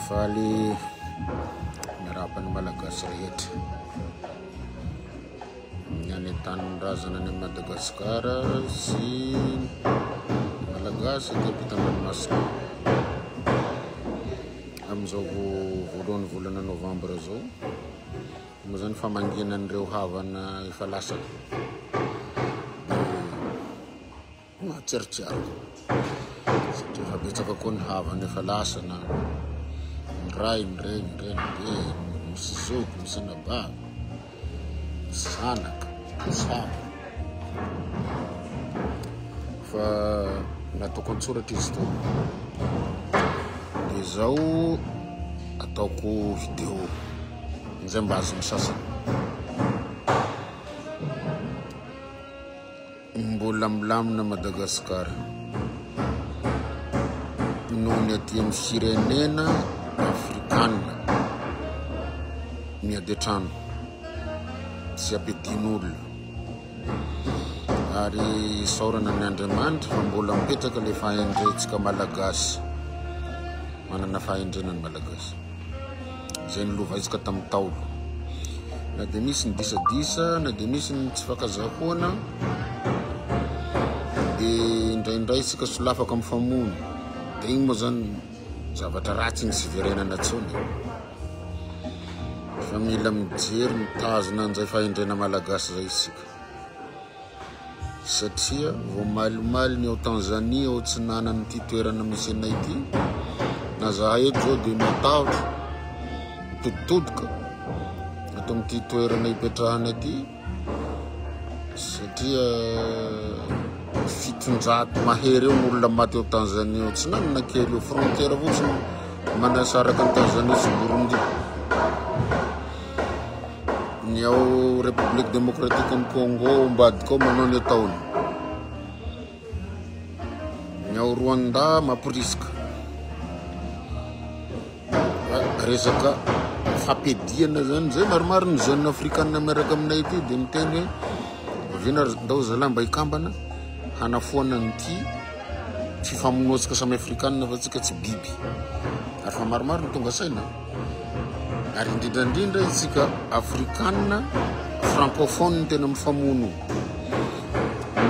Faly miarapan'ny malagasy rehetra ny tanindrazana any Madagasikara sy malagasy dia vita ranomasina amin'izao voalohan'ny volana novambra zao moa zany famanginan'ireo havana efa lasaka mahatsiarotsiaro satria efa betsaka koa ny havana efa lasana ny ray ny reny dia misy zoky misy anabavy misy zanaka samy fa nataoko antsoratra izy tao dia zao ataoko video izay mba azo misasana mbola milamina Madagasikara noho ny aty amin'ny firenena afrikanina miadetrano sy ampidian'olona ary saorana ny Andriamanitra fa mbola mipetraka le fahendrentsika malagasy manana fahendrenany malagasy zay nilovaizika tamin'ny Taolo na dia misy ny disadisa na dia misy ny tsy fakazahoana dia indraindray isika solafaka amin'ny famono dia igny moa zany zavatra ratsy ny sy verenana tsony fa mila mijery mitazona an'izay fahendrena malagasy zay isika satria vao malimaly ny ao Tanzania ao tsy nanany ity toerana misy anay ity na zahay eto zao dia matahotra mitoditodoka ato amin'ity toerana hipetrahana aty satria fitonjato mahery eo n'olona maty ao Tanzania ao tsy nanana kely eo frontière fotsiny manasaraka ny Tanzania sy Burundi ny ao République démocratique ny Congo mbadika ao manao ny ataony ny ao Rwanda mampirisika resaka fampediana zany zay maromaro ny jeune africaine miaraka aminay ity dia miteny hoe vina ndao zalahy mba hikambana hanafoana nyity fifamonoatsika samy afrikanina fa tsika tsy biby ary fa maromaro ny tonga saina ary indrindrandrindra isika afrikanina francophone ny tena mifamono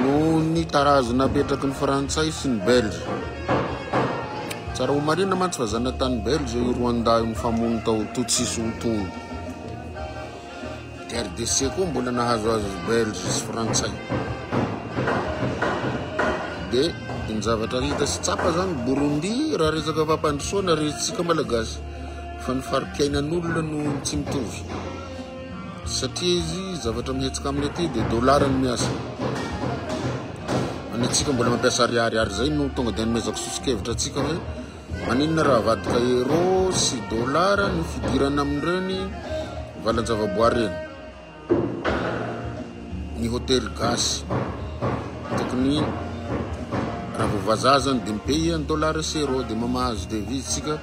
noho ny tarazona apetraky ny frantsay sy ny belge tsara ho marina mantsy fa zanatany belge io Rwanda io mifamono tao totsisy hotono RDC koa mbola nahazoazo belge sy frantsay dia ny zavatra hita sy tsapa zany Burundi raha resaka fampandrosoana resitsika malagasy fa ny fari-piainan'olona no tsy mitovy satria izy zavatra mihetsika amin'ny aty dia dolara ny miasa anitsika mbola mampiasa ariary zay no tonga dia nomezako sosikevitra atsika hoe maninona raha vadika euro sy dolara ny fidirana amin'ireny valan-javaboary reny ny hôtely gasy tokony raha vovazazany dia mipay ny dolara sy euro dia mamahazo devise tsika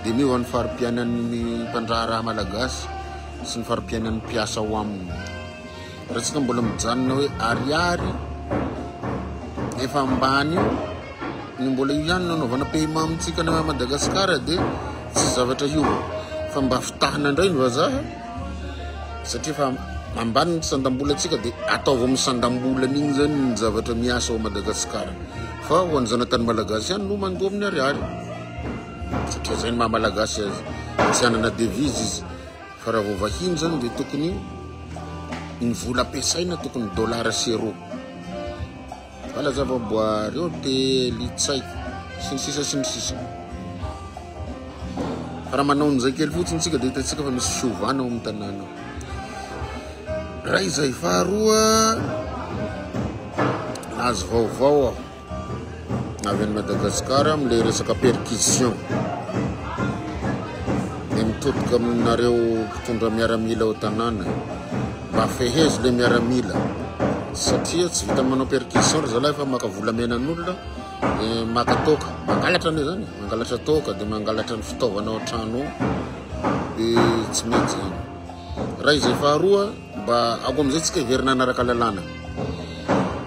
dia miova ny fari-piainan'ny mpandraha raha malagasy sy ny fari-piainan'ny mpiasa ho aminy raha tsika mbola mijanona hoe ariary efa ambany io ny mbola io ihany nanaovana paiement amintsika na Madagasikara dia tsy zavatra io fa mba fitahana indray ny vazaha satria fa ambany ny sandam-bola atsika dia ataova amin'ny sandam-bolana igny zany ny zavatra miasa ao Madagasikara fa ho any zanatany malagasy ihany no mandoa amin'ny ariary satria zay ny maha-malagasy azy tsy hanana devise izy fa raha vao vahiny zany dia tokony ny vola ampiasaina tokony dolara sy euro vala zavaboary hôtely tsaiky sy ny sisa sy ny sisa fa raha manao n'izay kely fotsiny tsika dia hitatsika fa misy fiovana ao amin'ny tanàna raha izay faharoa nazo vaovao aho avy any Madagasikara amin'ilay resaka perquisition dia mitodika aminareo mpitondra miaramila ao tanàna mba fehezy le miaramila satria tsy vita manao perquisition ry zalahy fa maka volamenan'olona maka toka mangalatra ane zany mangalatra toka dia mangalatra ny fitaovana ao trano dia tsy mety zany raha izay faharoa mba ako amin'izay tsika hiverina anaraka lalàna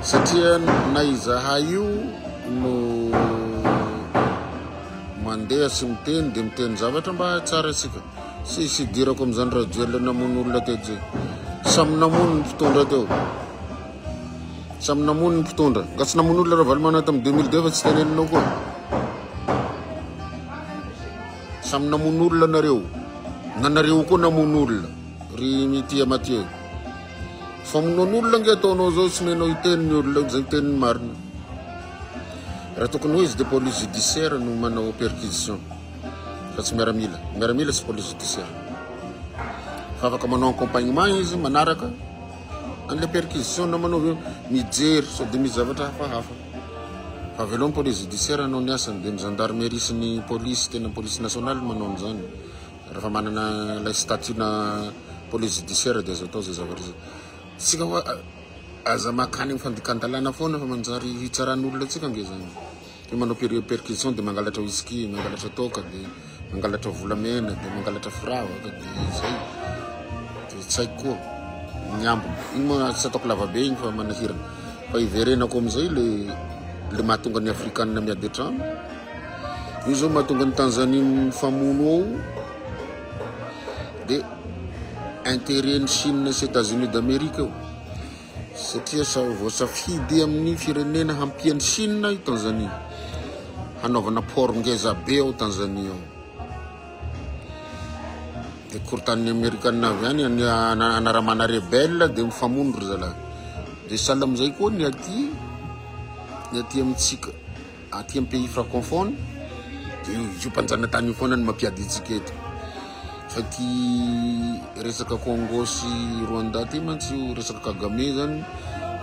satria na izahay io no mandeha sy miteny dia miteny zavatra mba tsara sika. Sy dirako amin'izany radio ilay namono olona teto zay. Samy namono ny mpitondra teo. Samy namono ny mpitondra. Ka tsy namono olona raha valimana tamin'ny 2002 fa tsy teneninao koa. Samy namono olona nareo. Nanareo koa namono olona. Ry Mitia Mathieu. Famonoan'olona nge ataonao zao tsy menao hiteny ny olona zay hiteny ny marina. Raha tokony hoe izy dia police judiciaire no manao perquisition. Fa tsy miaramila sy police judiciaire. Fa afaka manao accompagnement izy manaraka an'ilay perquisition na manao mijery sao dia misy zavatra hafahafa. Fa velohan'ny police judiciaire anao ny asany dia ny gendarmerie sy ny police tena police nationale manao an'izany. Rehefa manana ilay statut-na police judiciaire dia azo atao zay zavatra zay. Sika hoa aza makany amin'ny fandikan-dalàna foana fa manjary hitsaran'olona tsika nge zany. Dia manao perquisition dia mangalatra whisky, mangalatra toka, dia mangalatra volamena, dia mangalatra firavaka, dia zay. Dia tsy haiko koa miambina. Igny moa tsy ataoko lavabe igny fa manahirana. Fa iverenako amin'izay le mahatonga ny afrikanina miady an-trano. Io zao mahatonga ny Tanzanie mifamono ao dia intérêt ny Chine sy États-Unis d'Amérique eo. Satria vao safidy amin'ny firenena hampian'ny Chine i Tanzanie. Hanaovana port ngeza be ao Tanzania ao. Dia kortan'ny Amerikanina avy any anaramana rebelle dia mifamono ry zalahy. Dia sahala amin'izay koa ny aty amintsika aty amin'ny pays francophone dia io mpanjanatany io foana ny mampiady itsika eto. Fa ty resaka Congo sy Rwanda ty mantsy io resaka Kagame zany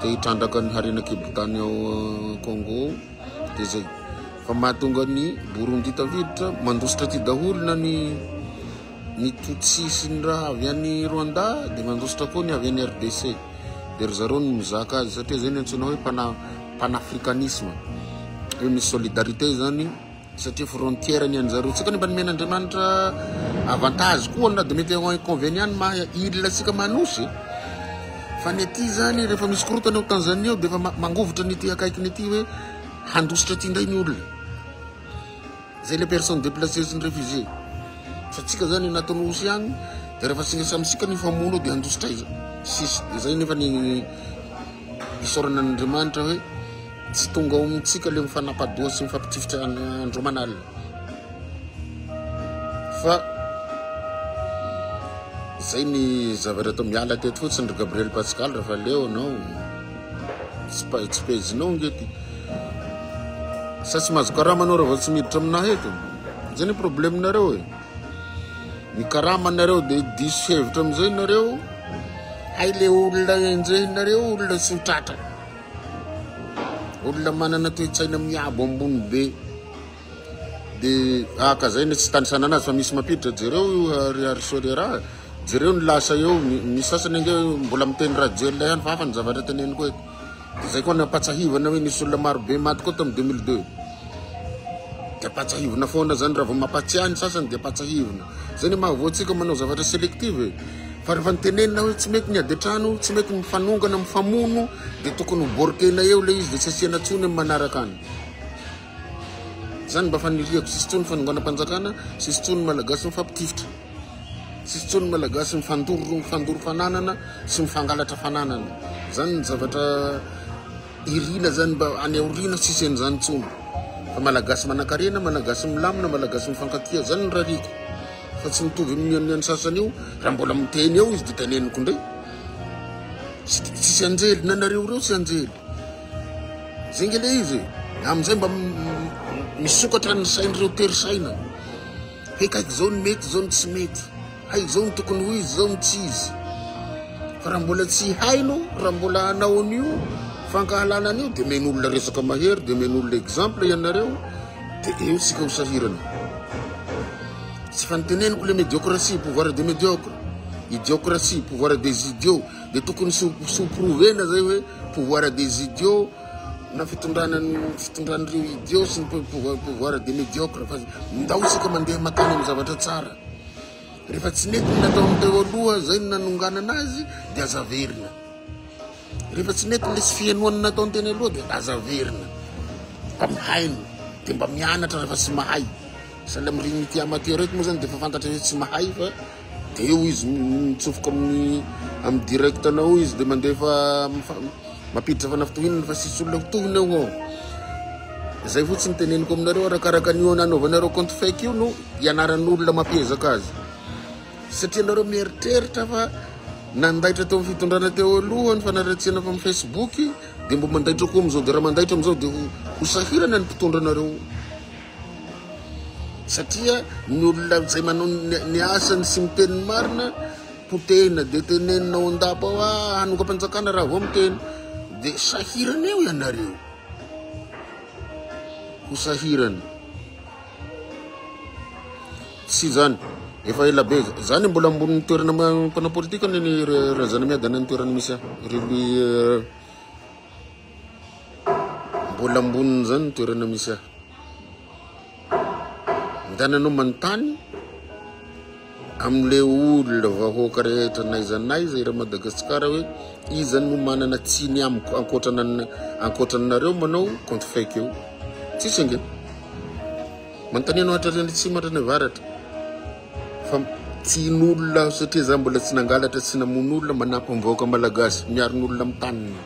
dia hitrandraka ny harena kibotany ao Congo dia zay. Fa mahatonga ny Burundi tafiditra mandositra ty daholo na ny Tutsi sy ny raha avy any Rwanda dia mandositra koa ny avy any RDC. Dia ry zareo no mizaka azy satria zay ny antsoina hoe panafricanisme. Io misy solidarité zany satria frontière ny anjareo. Tsika ny mba nomena Andriamanitra avantage koa na dia mety ao inconvénient maha ila sika manosy. Fa ny aty zany rehefa misy korotana ao Tanzania ao dia efa mangovotra nyty akaikiny aty hoe handositra ty indray ny olona. Zay le personne déplacée sy ny réfugié. Fa tsika zany natanosy agny dia rehefa singa samysika ny famono dia handositra izy. Sisy dia zay nefa ny isorana n'Andriamanitra hoe tsy tonga ao amintsika le mifanapadoa sy mifampitifitra andro manalina. Fa zay ny zavatra atao miala teto fotsiny ry Gabriel Pascal rehefa leo anao tsy pezinao ngety. Sa tsy mahazo karama anao raha vao tsy miditra aminahy eto. Zay ny problemenareo e. Ny karama nareo dia diso hevitra amin'izay nareo. Hay le olona enjehinareo olona sy tratra. Olona manana toe-tsaina miabo ambony be. Dia aka zay ny tsy tanisanana azy fa misy mampiditra jereo arisorera. Jereo ny lasa eo ny sasany ange mbola miteny radio ilay ihany fa hafa ny zavatra teneniko eto. Dia zay koa napatsahivana hoe nisy olona maro be maty koa tamin'ny 2002. Dia patsahivana foana zany raha vao mampatsiahy ny sasany dia patsahivana. Zay ny mahavoantsika manao zavatra sélective. Fa rehefa nitenenina hoe tsy mety niady an-trano, tsy mety mifanongana mifamono dia tokony borkena eo le izy dia tsy asiana tsony amin'ny manaraka any. Zany mba faniriako sisy tsony fanonganam-panjakana, sisy tsony malagasy mifampitifitra, sisy tsony malagasy mifandoro fananana sy mifangalatra fananana. Zany ny zavatra irina zany mba any aoriana sisy an'izany tsony. Fa malagasy manan-karena, malagasy milamina, malagasy mifankatia, zany ny rariko. Fa tsy mitovy amin'ny sasany io raha mbola miteny eo izy dia teneniko indray. Tsisy anjely nanareo reo tsy anjely. Zay nge le izy amin'izay mba misokatra ny sain'ireo tery saina. Hoe kaiky zao ny mety, zao ny tsy mety. Hay zao ny tokony ho izy, zao ny tsy izy. Fa raha mbola tsy haino, raha mbola hanao an'io fankahalana an'io dia men'olona resaka mahery, dia men'olona exemple ianareo dia eo sika ho sahirana. Tsy fanteneniko le médiocratie, pouvoir des médiocres. Idiocratie, pouvoir des idiots. Dia tokony soprovena zay hoe pouvoir des idiots na fitondran'ireo idiots sy ny pouvoir des médiocres. Fa ndao sika mandeha makany amin'ny zavatra tsara. Rehefa tsy nety ny nataony teo aloha zay ny nanongana anazy dia azaverina. Rehefa tsy nety le sy fianoany nataony teny aloha dia azaverina. Mba mihaino dia mba mianatra rehefa tsy mahay. salam rimity amateur reto moa zany de fa fantatra hoe tsy mahay fa de eo izy mitsofoka amin'ny directanao izy de mandefa mapiditra fanafitohinana fa sisy olona tohina eo zay fotsiny teneniko aminareo arakaraka an'io nanaovanareo compte fake io no ianaran'olona mapiezaka azy satria nareo mieritreritra fa nandaitra teo amin'ny fitondrana teo alohany fa naratsiana fa amin'ny Facebook de mbo mandaitra koa am'izao de raha mandaitra am'izao de ho sahirana ny mpitondra anareo satria ny olona zay manao ny asany sy miteny marina potena de teneninao andapa hanokam-panjakana raha vao miteny de sahirana eo ianareo ho sahirana sy zany efa ela be zany mbola ambony toerana mpanao politika ny razana miadana ny toerana misy mbola ambony zany toerana misy ndananao manontany am'le olona vahoaka rehetra naizanaiza ira Madagasikara hoe izany no manana tsiny ankoatranareo manao compte fake eo tsisy ange manontany anao hatrany tsy matrany varatra fa tsin'olona satria za mbola tsy nangalatra tsy namon'olona manampy mivahoaka malagasy miarin'olona amin'ny taniny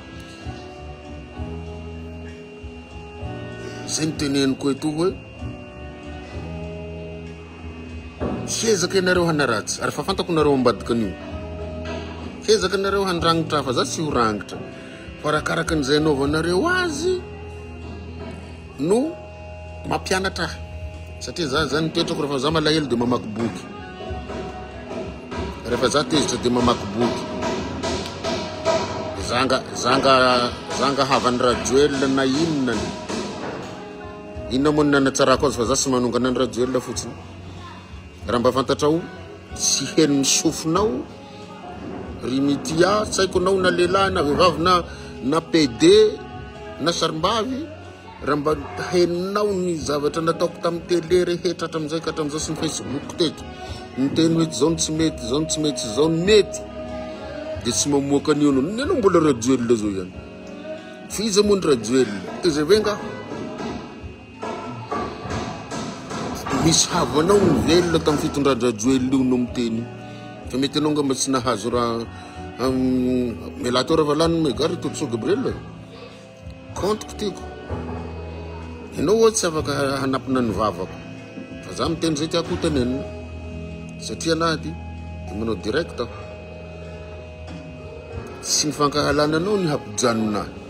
zay niteneniko eto hoe hiezaka ianareo hanaratsy ary fa fantako nareo ambadika an'io hiezaka anareo handrangitra fa za tsy ho rangitra fa arakaraka an'izay anaovanareo azy no mampianatra satria za zany nipetrako rehefa za malahelo de mamaky boky rehefa za tezitra de mamaky boky zanga havany rajoel na inona moa nanatsarako azy fa za sy manongana ny rajoel fotsiny raha mba fantatrao tsy henony sofinao rimitia tsy haiko anao na lehilahy na vehivavy na PD na sarim-bavy raha mba heninao ny zavatra nataoko tamin'ny télé rehetra hatram'izay ka hatram'izao sy ny Facebook teto niteny hoe zao tsy mety zao tsy mety zao mety de tsy mamoaka an'io anao mbola rajoel zao ihany fiza moa ny rajoel izay venga misy havanao nivelona tamin'ny fitondran-drajoel io no miteny fa mety anao ngamba tsy nahazo raha melateur valany megary totso Gabriel compte tiako ianao tsy afaka hanampina ny vavako fa za miteny zay tiako tenenina satria nahady de manao direct sy nifankahalana anao ny hampijanona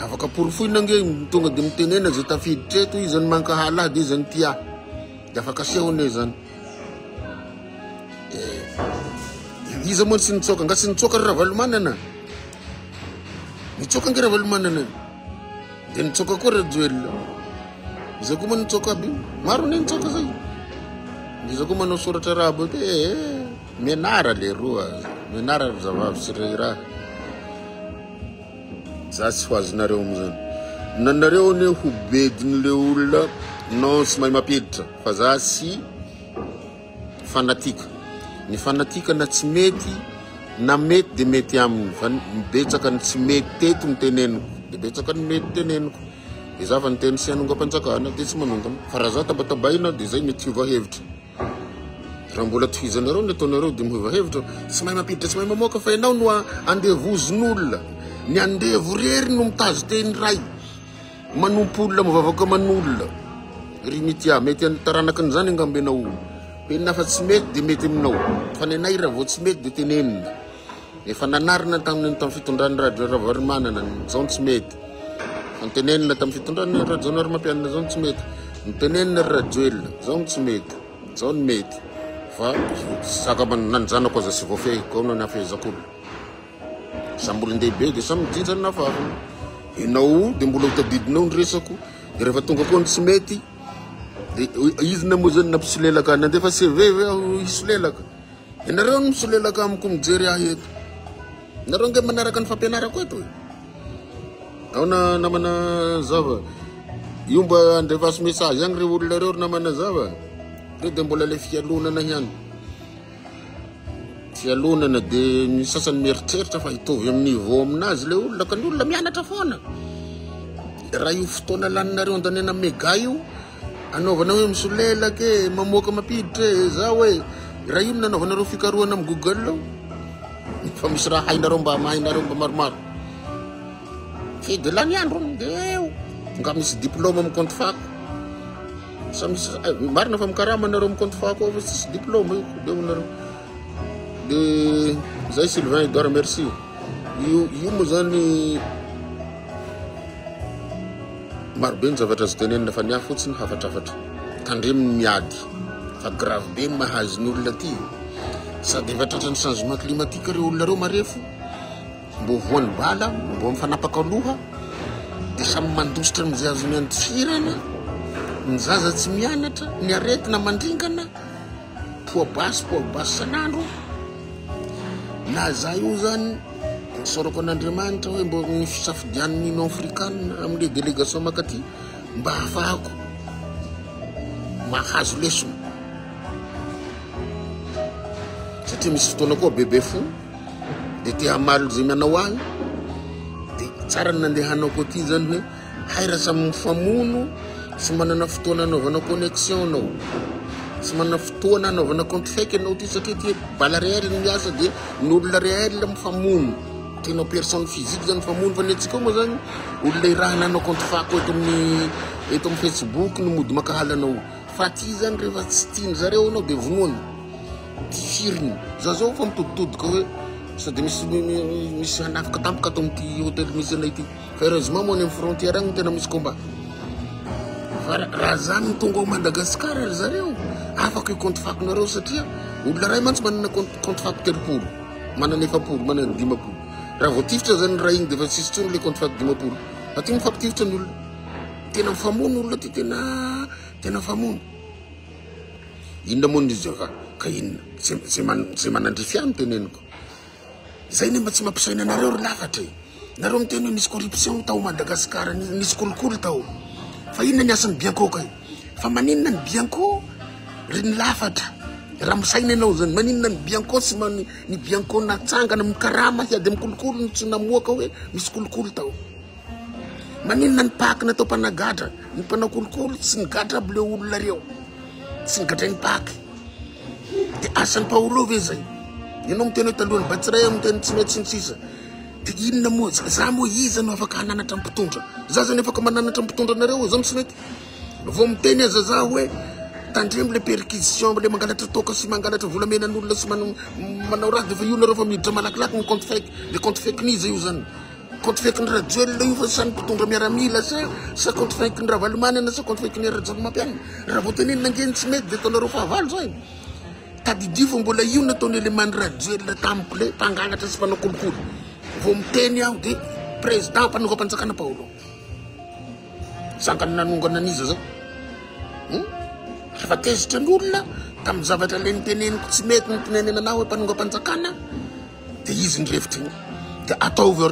afaka porofoina nge tonga de mitenena zay tafiditra eto izy ny mankahala de izy ny tia de afaka sehone zany iza moa sy nitsoka nga sy nitsoka raha valomanana nitsoka nge raha valomanana de nitsoka koa rajoel iza koa moa nitsoka aby maro ne nitsoka zay iza koa manao soratra raha bo de menara le roa menara zavavy sy raha za tsy ho azonareo am'izany nanareo ne ho bedin'le olona non sy mahay mampiditra fa za sy fanatika ny fanatika na tsy mety na mety de mety aminy fa mibetsaka ny tsy mety teto miteneniko de betsaka ny mety teneniko de za fa niteny sy anongampanjakana de tsy manongana fa raha za tabatabaina de zay mety hiova hevitra raha mbola tohizanareo ny ataonareo de miova hevitra tsy mahay mampiditra tsy mahay mamoaka fa ianao no andevozon'olona ny andevo rery no mitazo teny ray manompo olona mivavaka man'olona rimitia mety taranaka an'izany angambenao penina fa tsy mety de mety aminao fa ny anay raha vao tsy mety de tenenina efa nanarina tamin'ny fitondrany ravarimanana zao tsy mety fa nitenenina tamin'ny fitondrany rajonary mampianana zao tsy mety nitenenina rajoel zao tsy mety zao ny mety fa saka nanjanako aza sy voafehiko ao na afehezak'olo sambola ndehibe de samy mijinjany nafafana ianao de mbola hotadidinao ny resako de rehefa tonga koa ny tsy mety de izy na moa zany nampisolelaka nandefa CV aho isolelaka ianareo no misolelaka amiko mijery ahy eto nareo nge manaraka ny fampianarako eto ao na namana zava io mba andefaso message agny re olona reo namana zava reo de mbola le fialonana ihany fialonana de ny sasany mieritreritra fa hitovy amin'ny niveau aminazy le olona ka ny olona mianatra foana raha io fotoana laninareo andanena mega io anaovana hoe misolelaka e mamoaka mapiditra e za hoe raha ino nanaovanareo fikarohana amin'ny Google fa misy raha hainareo mba mahainareo mba maromaro de lany andro de eo nga misy diplôme amin'ny compte fako sa misy marina fa mikarama nareo amin'ny compte fako fa tsisy diplôme de nareo de zay Sylvain Edouard merci io mo zany marobe ny zavatra azo tenenina fa niaha fotsiny hafatrafatra tandreminy miady fa grave be ny mahazo ny olona ty sady efa tratran'ny changement climatique reo olona reo marefo mbo voan'ny bala mbo mifanapaka aloha de samy mandositra am'izay azony antifirana ny zaza tsy mianatra ny aretina mandringana poabasy sanandro na za io zany soroko an'Andriamanitra hoe mbo ny fisafidian'ny Union africaine am'le délégation makaty mba hafahako mahazo lesona satria misy fotoana koa bebe fo de te hamaly zay manao agny de tsara ny nandehanao koa ty zany hoe haira samy mifamono sy manana fotoana anaovana connexion anao sy manana fotoana anaovana compte fake anao ty satria ty bala réel ny miasa de ny olona réel mifamono tenao personne physique zany mifamono fa ny atsika moa zany olona irahananao compte fako eto amin'ny Facebook no mody makahalanao fa ty zany rehefa tsy tiany zareo anao de vonoany tifiriny za zao fa mitoditodika hoe sady misy hanafaka tampoka ato am'ty hôtel misy anay ty fa heureusement moa any amin'ny frontière agny tena misy combat fa raha zany tonga ao Madagascar ary zareo afaka io compte fakonareo satria olona ray mantsy manana compte fako 3 manana 4 manana 5 raha vao tifitra zany raha igny de fa sisy tsony le compte fako 5 fa ty mifampitifitra ny olona tena mifamono olona ty tena mifamono inona moa izy fa ka inona zay manandrifiano teneniko zay ne mba tsy mampisaina anareo ry lafatra nareo miteny hoe nisy corruption tao Madagascar nisy kolokolo tao fa inona ny asan'ny Bianco kay fa maninona ny Bianco ry ny lafatra raha misaina anao zany maninona ny Bianco sy ny Bianco natsangana mikarama hiady amin'ny kolokolo ny tsy namoaka hoe misy kolokolo tao maninona ny paky natao mpanagatra ny mpanao kolokolo sy ny gatra aby le olona reo sy ny gadrany paky de asan'ny Paolo ve zay ianao miteny hoe talohany Batsiray miteny tsy mety sinsisa de inona moa za moa iza no afaka hananatra mpitondra za zany afaka mananatra mpitondra nareo za tsy mety vao miteny aza za hoe tandremo le perquisition le mangalatra toka sy mangalatra volamena n'olona sy manao raha de fa io nareo fa miditra malakilaky ny compte fake le compte fake niza io zany compte fake ny rajoel io fa sany mpitondra miaramila sa compte fake ny Ravalomanana sa compte fake ny Rajaomampianina raha vao tenenina angeny tsy mety de ataonareo fahavalo zay tadidio fa mbola io nataony élément ny rajoel tamiko le mpangalatra sy mpanao kolokolo vao miteny aho de président mpanonga mpanjakana Paolo sankany nanongana aniza zao fa tezitra n'olona tamin'ny zavatra le niteneniko tsy mety ny tinenenanao hoe mpanonga mpanjakana de izy ny revitra igny de ataovy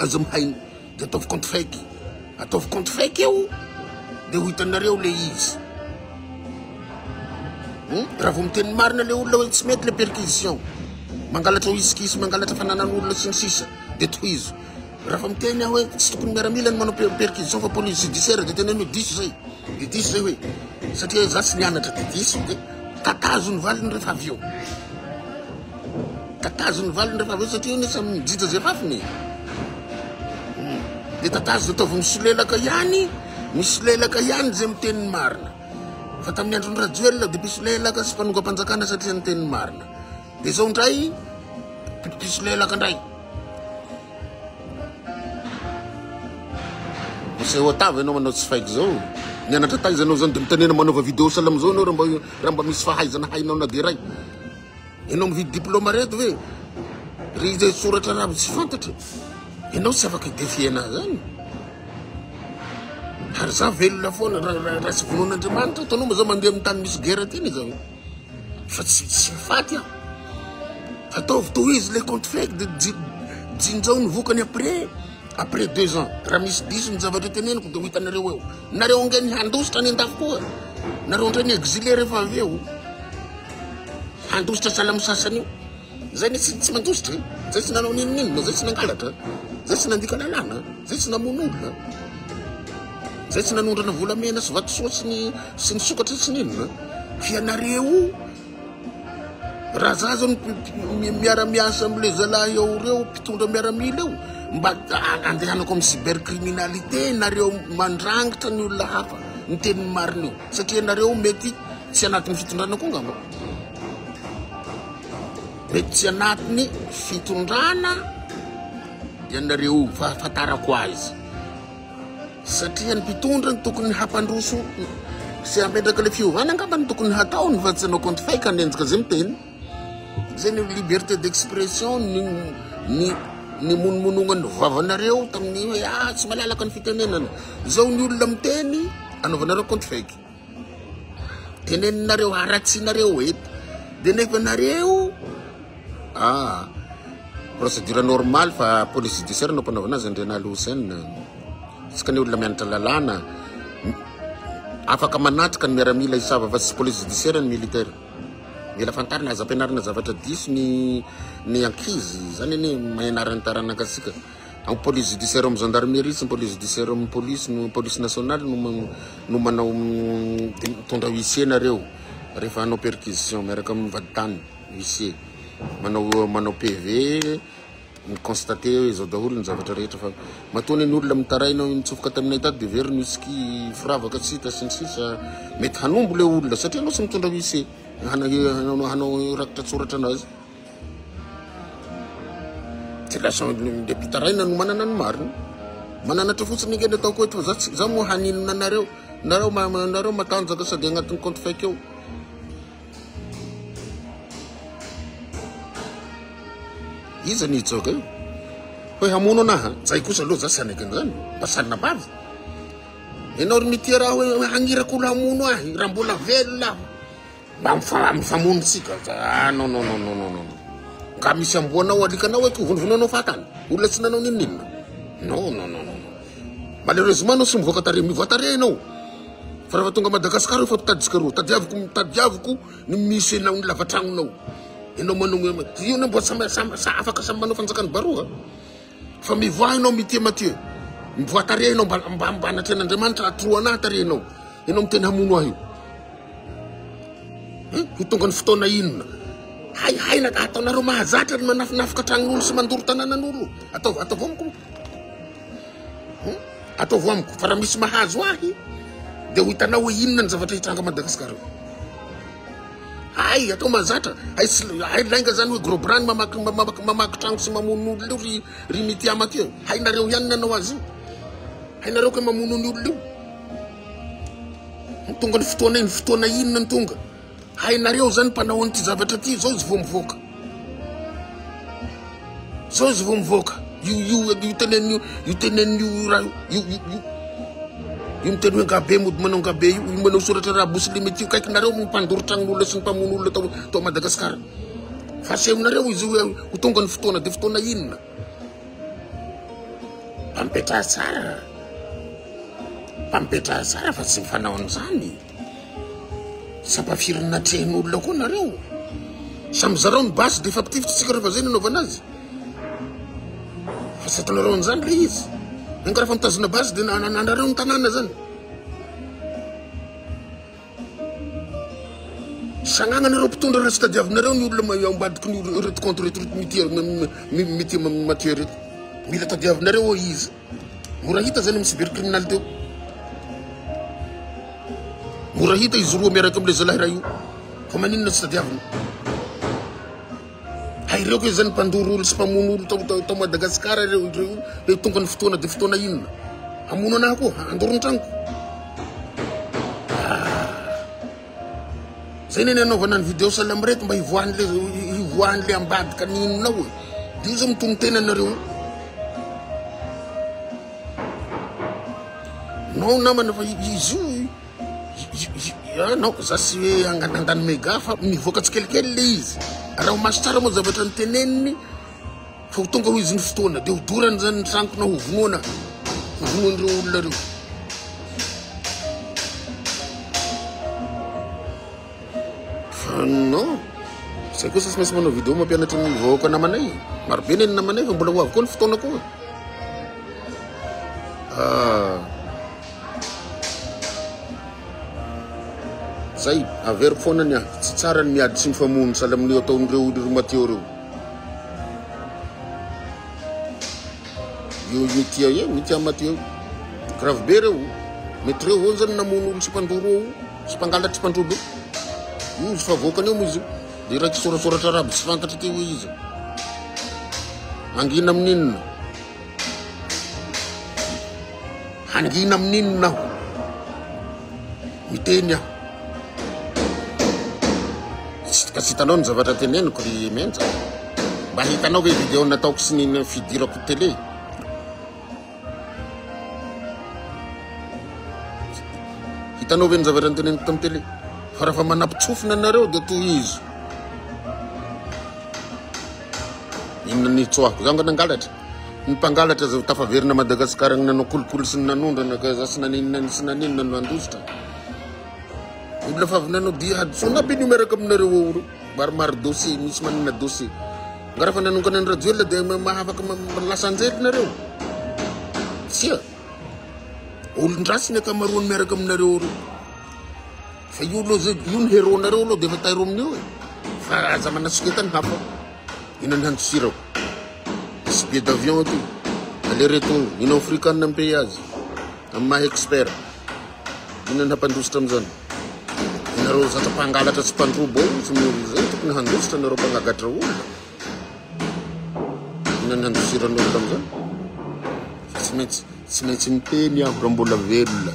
aza mihainy de ataovy compte fake eo de ho hitanareo le izy raha vao miteny marina le olona hoe tsy mety le perquisition mangalatra hoisikisy mangalatra fananan'olona sy ny sisa de tohizo raha fa miteny aho hoe tsy tokony miaramila ny manao perquisition fa police judiciaire de teneny hoe diso zay de diso zay hoe satria za tsy nianatra de diso de tatazo ny valiny rehefa avy eo satria io samy mijija zay fafiny de tatazo de ataovy misolelaka ihany zay miteniny marina fa tamin'ny androny rajoel de mpisolelaka sy mpanonga mpanjakana satria niteniny marina de zao ndray mpisolelaka ndray se otava ianao manao tsy faiky zao nianatra taizanao zany de mitanena manaova vidéo salam zao anao raha mba misy fahaizana hainao na de ray ianao mividy diplôme reto ve ry zay soratra raha tsy fantatra ianao tsy afaka idefie anazy zany ary za velona foana raha sy vonon'Andriamanitra ataonao ma za mandeha amin'ny tany misy guerre tiny zao fa tsy faty aho ataovy tohizy le compte fake de jinjao ny vokany après 2 ans raha misy diso ny zavatra teneniko de ho hitanareo eo nareo ange ny handositra ny andafo koa nareo ndray ny exilé rehefa avy eo handositra sahala misasany io zay ny tsy mandositra zay tsy nanao ninonino zay tsy nangalatra zay tsy nandika lalàna zay tsy namono olona zay tsy nanondrana volamena sy vatosoa sy ny sokatra sy ninona fianareo raha za zao miara-miasa am'le zalahy eo reo mpitondra miaramila eo mba andehanako amin'ny cybercriminalité nareo mandrangitra ny olona hafa ny tenin'ny marina io satria nareo mety tsy anatin'ny fitondrana koa ngamba mety tsy anatiny fitondrana ianareo fahafantarako azy satria ny mpitondra ny tokony hampandroso sy apetraka le fiovana angamba ny tokony hataony fa tsy anao compte fake anenjika zay miteny zay ny liberté d'expression ny monomononany vavanareo tamin'ny hoe tsy malalaka ny fitenenana zao ny olona miteny anaovanareo compte fake teneninareo haratsinareo eto de nefa nareo procédure normale fa police judiciaire no mpanaovana azy andrena Hussein tsika ny olona mianatra lalàna afaka manatrika ny miaramila isava fa tsy police judiciaire ny militaire mila fantarina aza ampianarina zavatra diso ny ankizy zany ny mahenarany taranaka atsika amin'ny police judiciaire amin'ny gendarmerie sy ny police judiciaire amin'ny police no police nationale no manao tondra huissier nareo rehefa hanao perquisition miaraka amin'ny vaditany huissier manao PV ny constaté izao daholo ny zavatra rehetra fa matony ny olona mitaraina mitsofoka taminay tady de very nisky firavaka tsy hita sy ny sisa mety hanombo le olona satria anao sy mitondra huissier hanao rakitra tsoratra anazy tsy lasa le mpitaraina no manana ny marina mananatra fotsiny ingeny ataoko eto fa za moa haninona nareo matanjaka sady agnatin'ny compte fake eo iza ny hitsoka io hoe hamono anaha zay kosa aloha za sy anakany zany mba salina bavy ianao ry mitia raha hoe hagnirako olo hamono ahy raha mbola velona mba mifamonotsika non ka misy amboanao alikanao eto vonovonoanao fatany olona tsy nanao ninninna non malheureusement anao sy mivoaka tare mivoatare anao fa raha tonga Madagasikara fa pitadisika ro tadiaviko ny misy anao ny lavatragnonao enao manao io na mbo afaka samy manao fanjakany baroa fa mivoa enao mitia Mathieu mivoatare enao mba anatren'Andriamanitra atoroana tarenao enao miteny hamono ahy io ho tonga ny fotoana inona hay ataonareo mahazatra ny manafinafika tragnon'olo sy mandoro tanànan'olo atao amiko fa raha misy mahazo ahy de ho hitanao hoe inona ny zavatra hitranga Madagasikara hay atao mahazatra hay lainga zany hoe gros brand mamaky tragno sy mamon'olo io ry mitia Mathieu hainareo ihany nanao azy io hainareo koe mamonony olo io tonga ny fotoana inona ny tonga hainareo zany mpanao an'ity zavatra ty zao izy vo mivoaka io tenen'io raha io miteny hoe ngabe mody manao ngabe io manao soratra raha bosilimy ty kaiky nareo mimpandoro tragnon'olona sy ny mpamono olona tao Madagasikara fa sehonareo izy hoe ho tonga ny fotoana de fotoana inona mpampetraha tsara fa tsy mifanao an'izany sampafirina trehin'olona koa nareo samy zareo ny basy de efa pitifitritsika rehefa zay nanaovana azy fa tsy atanareo an'izany le izy enka rehefa mitazona basy de nanareo ny tanàna zany sagnananareo mpitondra raha tsy tadiavinareo ny olona ambadiky ny reto compte reto mitia Mathieu reto mila tadiavinareo o izy mora hita zany amin'ny cybercriminalité mora hita izy roa miaraka am'le zalahy raha io fa maninona tsy tadiavina haireo koe zany mpandoro olo sy mpamono olo tao Madagasikara reo hoe tonga ny fotoana de fotoana inona hamono anahy koa andoro ny tragnoko zay neny anaovana ny video salam reto mba hivoahan'le ambadika ny inonao e de io zao mitono tena anareo non namana fa izy io non za sy hoe andany mega fa mivoaka tsikelikely le izy raha ho maso tsara moa zavatra ny teneniny fa ho tonga ho izy ny fotoana de ho dorany zany ny tragnokona ho vonoan'ireo olona reo fa non zay kosa tsy maintsy manao video mampianatra ny vahoaka namanay marobe neny namanay fa mbola ho avy koa ny fotoana koa zay averiko foana ny tsy tsara ny miady sy mifamono sahala amin'io ataon'ireo Mateo reo. Io mitia Mateo grave be reo mety reo ony zany namono olo sy mpandoro sy mpangalatry mpandrobo io izy fa voakany eo moa izy de raiky sorasoratra araby tsy fantatra teo izy angina amin'inona hangina amin'inona aho miteny aho ka tsy hitanao ny zavatra teneniko ry Menja mba hitanao hoe vidéo nataoko sy ny fidirako télé hitanao hoe ny zavatra niteneniko tamin'ny télé fa raha fa manampitsofina anareo dia toy izy inona ny tsoahako zaho nangalatra ny mpangalatra zay tafaverina Madagasikara ny nanao kolokolo sy ny nanondrana ka za sy naninona no andositra olona fa avy nanao diady so naby io miaraka aminareo eo reo maromaro dossier misy manana dossier nga raha fa nanongana ny radio dia mahafaka lasa anjely nareo sia olon-drasy ny akamaroany miaraka aminareo reo fa io lo zay io ny héros nareo lo dia efa tairo amin'io fa aza manasoketany hafa ina ny handosirako misy billet d'avion ty aller retour Union africaine amin'ny pays azy amin'ny maha expert ina ny hampandositra amin'izany nareo zatra mpangalatra sy mpandrobo sy zay tokony handositra nareo mpanagatra olona ina ny handosiran'olona amin'izany tsy maintsy miteny aho raha mbola velona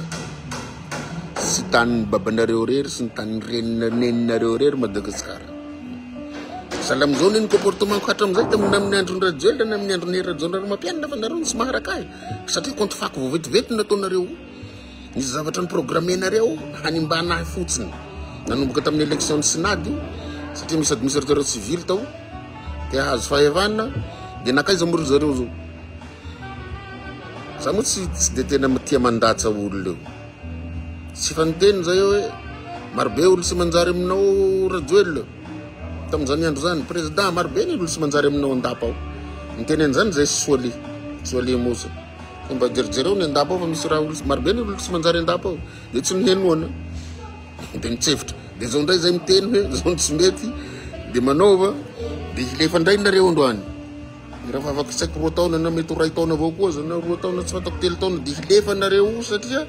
sy tanin'ny babanareo rery sy ny tanin'ny reninareo rery Madagasikara sahala amin'izao ny comportement ko hatramin'izay tamin'ny androny radio na amin'ny androny radio mampianina fa nareo sy maharaka ahy satria compte fako vovetivety nataonareo nisy zavatra ny programmenareo hanimbana ahy fotsiny nanomboka tamin'ny élection ny synady satria misy administrateur civil tao dia hahazo fahevana dia nakaiza mory zareo zao za moa tsy dia tena tia mandatsa olona eo tsy faniteny zay hoe marobe olo sy manjary aminao rajoel tamin'izany andro zany président marobe ny olo sy manjary aminao andapa ao niteny an'izany zay soali mosa mba jerijereo ny andapa ao fa misy raha olo marobe ny olo sy manjary andapa ao dia tsy nihenoana dia nitsefitra dia zao ndray zay miteny hoe zao tsy mety dia manaova dia hilefa ndray nareo androany raha fa afaka saiko 2 taona na mety 2 taona avao koa zany 2 taona tsy fatako 3 taona dia hilefa nareo satria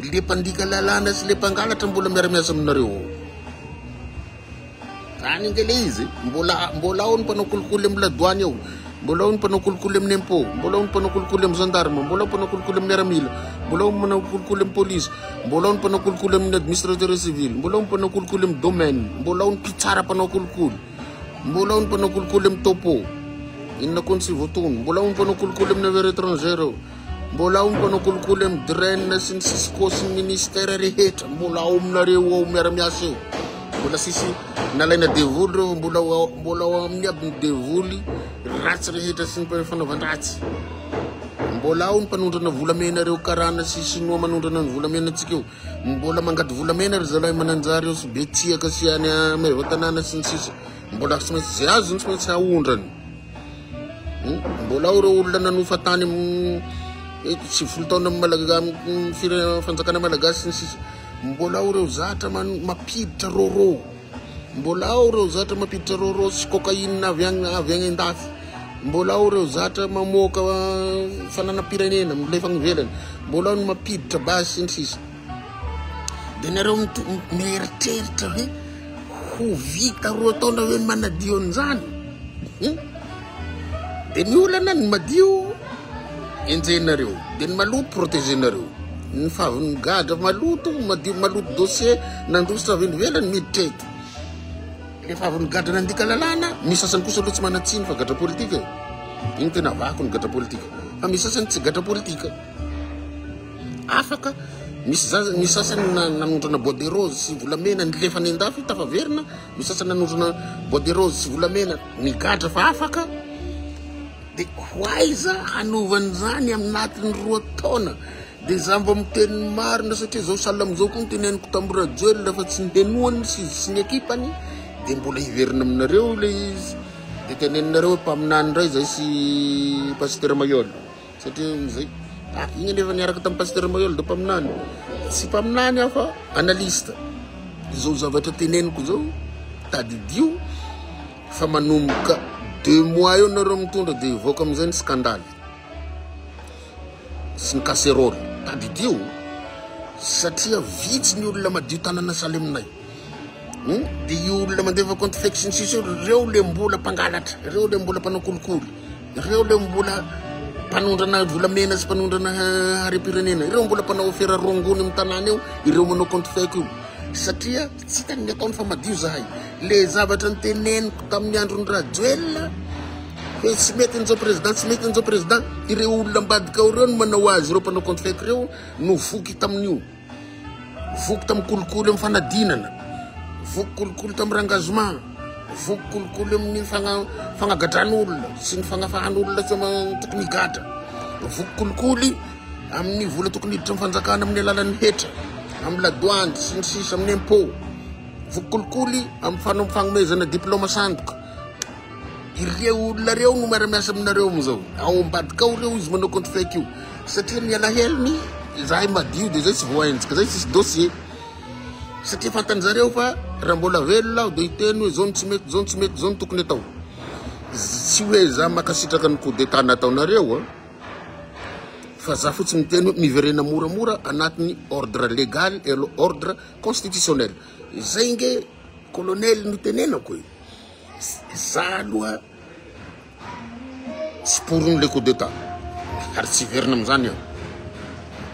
le mpandika lalàna sy le mpangalatra mbola miara-miasa aminareo any ngele izy mbola ao ny mpanao kolikoly amin'ny ladoany ao mbola ao ny mpanao kolikoly amin'ny impôt mbola ao ny mpanao kolikoly amin'ny gendarme mbola ao ny mpanao kolikoly amin'ny miaramila mbola ao ny mpanao kolikoly amin'ny police mbola ao ny mpanao kolikoly amin'ny administrateur civil mbola ao ny mpanao kolikoly amin'ny domaine mbola ao ny mpitsara mpanao kolikoly mbola ao ny mpanao kolikoly amin'ny topo inona koa ny sy voatono mbola ao ny mpanao kolikoly amin'ny affaires étrangères mbola ao ny mpanao kolikoly amin'ny draine sy ny sisiko sy ny ministère rehetra mbola ao aminareo ao miara-miasa eo mbola sisy nalaina devoly reo mbola ao amin'ny aby ny devoly ratsy rehetra sy ny fanaovan-dratsy mbola ao ny mpanondrana volamena reo karana sy sinoa manondrana ny volamena antsika eo mbola mangady volamena ry zalahy mananjary eo sy betsiaka sy any ameva-tanàna sy ny sisa mbola tsy maintsy zay azo ny tsy maintsy haondrany mbola ao reo olona nanofa tany sy 10 taona amin'ny fanjakana malagasy sy ny sisa mbola ao reo zatra mapiditra roro mbola ao reo zatra mapiditra roro sy cocaïne avy agny andafy mbola ao reo zatra mamoaka fananam-pirenena milefa nivelany mbola ao ny mapiditra basy sy ny sisa dia nareo mieritreritra hoe ho vita 2 taona hoe manadio an'izany dia ny olana ny madio enjenareo dia ny maloto protégenareo ny favy gadra maloto maloto dossier nandositra avy nivelany miditra eto le favy gadra nandika lalàna misy sasany kosa aloha tsy manatsiny fa gadra politika iny tena avako ny gadra politika fa misy sasany tsy gadra politika afaka misy sasany nanondrana bois de rose sy volamena nilefa ny andafy tafaverina misy sasany nanondrana bois de rose sy volamena ny gadra fa afaka dia hoaiza hanovan'izany aminatiny 2 taona dia za mba miteny marina satria zao sahala am'izao koa niteneniko tamin'ny rajoel fa tsy nihenoany sy ny ekipany dia mbola hiverina aminareo le izy dia teneninareo hoe mpaminany indray zay sy pasteur Mayol satria zay igny nefa niaraka tamin'ny pasteur Mayol dia mpaminany sy mpaminany aho fa analyste zao zavatra teneniko zao tadidio fa manomboka 2 mois eo nareo mitondra de voaka am'izay ny scandale sy ny casserole tadidio satria vitsy ny olona madio tanana saly aminay de io olona mandefa compte fiction sisy reo le mbola mpangalatra reo le mbola mpanao kolikoly reo le mbola mpanondrana volamena sy mpanondrana hare-pirenena ireo mbola mpanao fera rongony amin'ny tanàna eo ireo manao compte fake io satria tsy tany ny ataony fa madio zahay le zavatra ny teneniko tamin'ny andro ny rajoel hoe tsy mety an'izao président tsy mety an'izao président ireo olona ambadika ao reo no manao azy ireo mpanao compte fake reo no voky tamin'io voky tamin'ny kolikoly amin'ny fanadinana voky kolikoly tamin'ny rangazement voky kolikoly amin'ny fanagadranyolona sy ny fagnafahan'olona tokony higatra voky kolikoly amin'ny vola tokony hiditra amin'ny fanjakana amin'ny alalan'ny hetra amin'ny ladoany sy ny sisa amin'ny impôt voky kolikoly amin'ny fagnomezana diplôma sandoka ireo olona reo no miara-miasa aminareo am'izao ao ambadika ao reo izy manao compte fake io satria ny alaheliny zahay madio de zay tsy voahenjika zay tsisy dossier satria fantan'zareo fa raha mbola velona aho de hiteny hoe zao tsy mety zao tsy mety zao tokony atao tsy hoe za makasitraka ny coup d'état nataonareo fa za fotsiny miteny hoe miverena moramora anatin'ny ordre légal et ordre constitutionnel zay nge colonel no tenenako hoe za aloha tsy porony le coup d'état ary tsy verina am'zany aho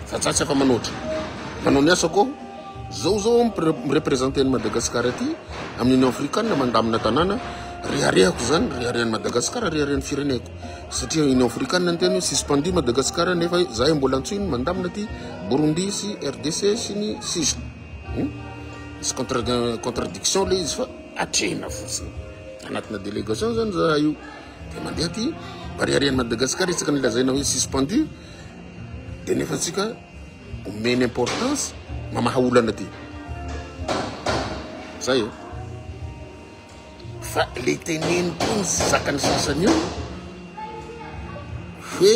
fa za tsy afa manoatra manao ny asako zao mirepresenté ny Madagascar aty amin'ny Union africaine mandamina tanàna riharehako zany riharehan'ny Madagascar riharehan'ny fireneko satria Union africaine ny teny suspendu Madagascar nefa zahay mbola antsoiny mandamina aty Burundi sy RDC sy ny sisa misy contradiction le izy fa atrehina fotsiny anatina délégation zany zahay io de mandeha aty riharehan'ny Madagascar itsaka nilazaina hoe suspendu de nefa tsika omeny importance mamahaolana aty zay fa le teneniko ny zakany sasany io hoe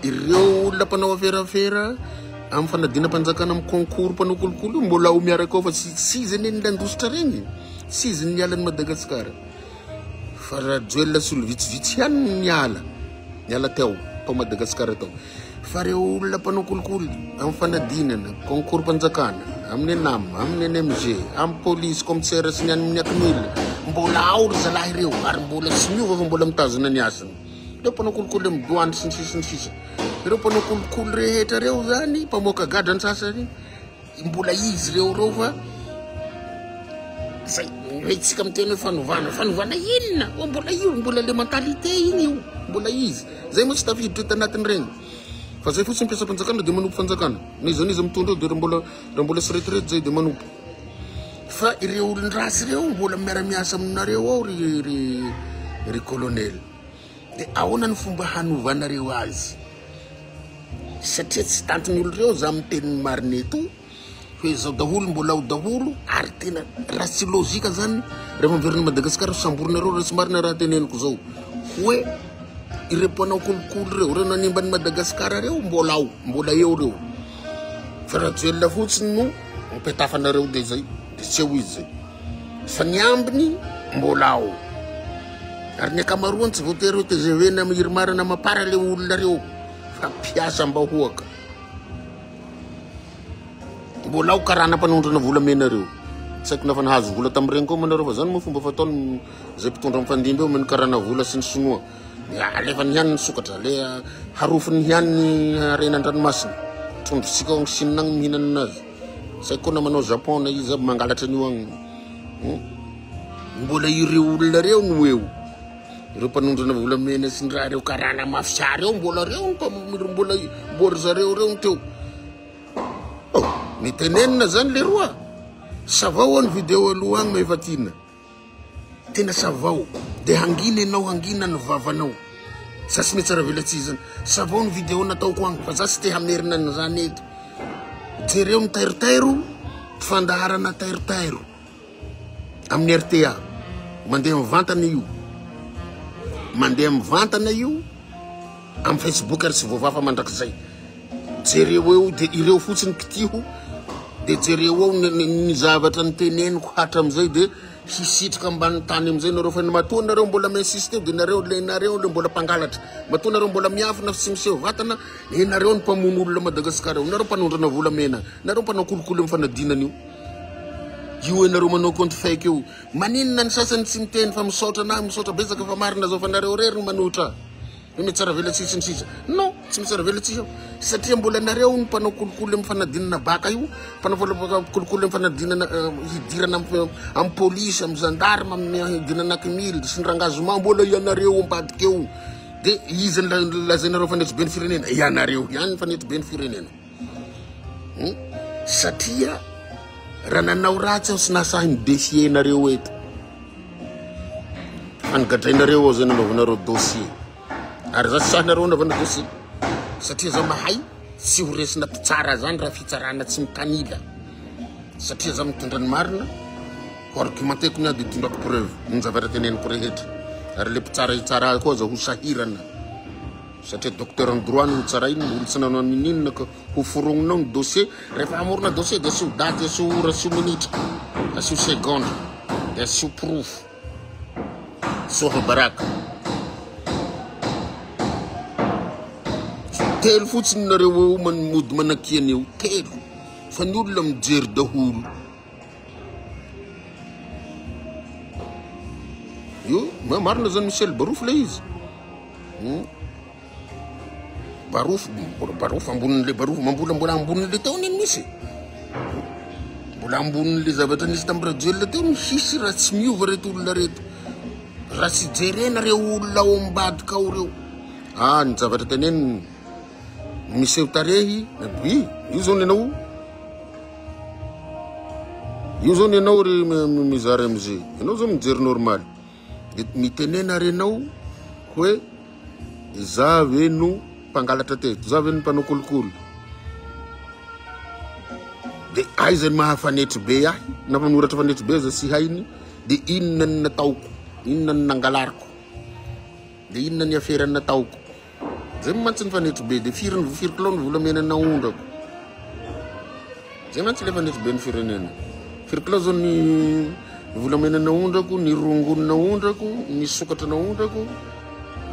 ireo olona mpanao aferafera amin'ny fanadina mpanjakana amin'ny concours mpanao kolokolo io mbola ho miaraka ao fa tsy izy eny landositra regny tsy izy ny alan'ny Madagascar fa rajoel solo vitsivitsy ihany ny ala tao tao Madagascar tao fa reo olona mpanao kolikoly amin'ny fanadinana concours mpanjakana amin'ny NAM amin'ny NMG amin'ny police commissaire sy ny any amin'ny akmil mbola ao ry zalahy reo ary mbola sy miova fa mbola mitazona ny asany reo mpanao kolikoly amin'ny douane sy ny sisa reo mpanao kolikoly rehetra reo zany mpamoaka gadra ny sasany mbola izy reo fa zay hoe tsika miteny hoe fanovana inona mbola io mbola le mentalité iny io mbola izy zay moa tsy tafiditra tanatin'ny regny fa zay fotsiny mpiasa mpanjakana de manompo fanjakana nizaniza mitondra eo de raha mbola sy retraite zay de manompo fa ireo olon-drasy reo mbola miara-miasa aminareo ao ry colonel de ahoana ny fomba hanovanareo azy satria tsy tantiny olo reo za miteny marine to hoe zao daholo mbola ao daholo ary tena raha tsy logika zany rehefa miveriny Madagascar samborinareo raha tsy marina raha teneniko zao hoe ireo mpanao kolikoly reo nanimban'ny Madagascar reo mbola eo reo fa raha joelona fotsiny no mipetafanareo de zay de tsy eo izy zay fa ny ambiny mbola ao ary ny akamaroany tsy voatery hoe TGV na mirimarana mapara le olona reo fa mpiasa mbahoaka mbola ao karana mpanondrana volamena reo tsy haiko nafa nahazo vola tamin'ireny koa manareo fa zany moa fomba fataony zay mpitondra mifandimby eo meny karana vola sy ny sinoa alefa ny hany ny sokatra le harofiny hany ny aren'andranomasina tondrotsika ao Chine agny mihinana anazy tsy haiko koa na manao Japon na izy aby mangalatra an'io agny mbola ireo olona reo no eo ireo mpanondrana volamena sy ny raha reo karana mafisary eo mbola reo mbola bory zareo reo teo mitenenina zany le roa savao ny vidéo aloha agny maevatina tena savao de hangina enao hangina ny vavanao sa tsy mety tsara velatsy zany savao ny vidéo nataoko agny fa za tsy te hamerina ny zany eto jereo ny tairitairo fandaharana tairitairo amin'ny RTA mandeha mivantana io amin'ny Facebook ary tsy voavafa mandrakizay jereo eo de ireo fotsiny kitiho de jereo ao ny zavatra nyteneniko hatram'izay de hisitrika ambany tany am'izay nareo fa matoa nareo mbola minsiste de nareo le mbola mpangalatra matoa nareo mbola miafina fa tsy miseho vatana nareo ny mpamono olona Madagasikara nareo mpanondrana volamena nareo mpanao kolokolo amin'ny fanadinana io nareo manao compte fake io maninona ny sasany tsy miteny fa misaotra betsaka fa marina zao fa nareo rery manotra mitsara velatsisy ny sisa non tsy mitsara velatsisy satria mbola nareo ny mpanao kolokolo amin'ny fanadinana baka io mpanao kolokolo amin'ny fanadinana hidirana amin'ny polisy amin'ny gendarme amin'ny hidinana kimily sy ny rangazoma mbola ianareo ambadika eo de izy lazainareo fanetso be ny firenena ianareo ihany ny fanetso be ny firenena satria raha nanao ratsy aho sy nasahy ny dossier nareo eto fanigadrainareo ao zay nanaovanareo dossier ary za sahinareo nanaovana dossier satria za mahay tsy ho resina mpitsara zany raha fitsarana tsy mitanila satria za mitondra ny marina ho argumenteko niady hitondrako preuve ny zavatra teneniko rehetra ary le mpitsara hitsara koa za ho sahirana satria docteur en droit ny tsara iny olo tsy nanao ninina ka ho forogninao ny dossier rehefa amorona dossier de asio daty asio ora asio minitra asio seconde de asio proof soha baraka telo fotsiny nareo mody manakiana eo telo fa ny olona mijery daholo io marina zany Michel Barofo le izy Barofo ambonin'le Barofo mbola ambonin'le tao niny misy mbola ambonin'le zavatra nisy tamin'ny radio teo misy raha tsy miova reto olona reto raha tsy jerena reo olona ao ambadika ao reo ny zavatra teneny miseho tarehy io zao nenao ry mizary am'izay ianao zao mijery normal de mitenena renao hoe za ve no mpangalatra teto za ve no mpanao kolokolo de aizany mahafanetry be ahy na manoratra fanetry be za sy hainy de inona ny nataoko inona ny nangalariko de inona ny aferany nataoko zay mantsy ny fanetry be de firikilao ny volamena naondrako zay mantsy le fanetry be ny firenena firikilao zao ny volamena naondrako ny rongony naondrako ny sokatra naondrako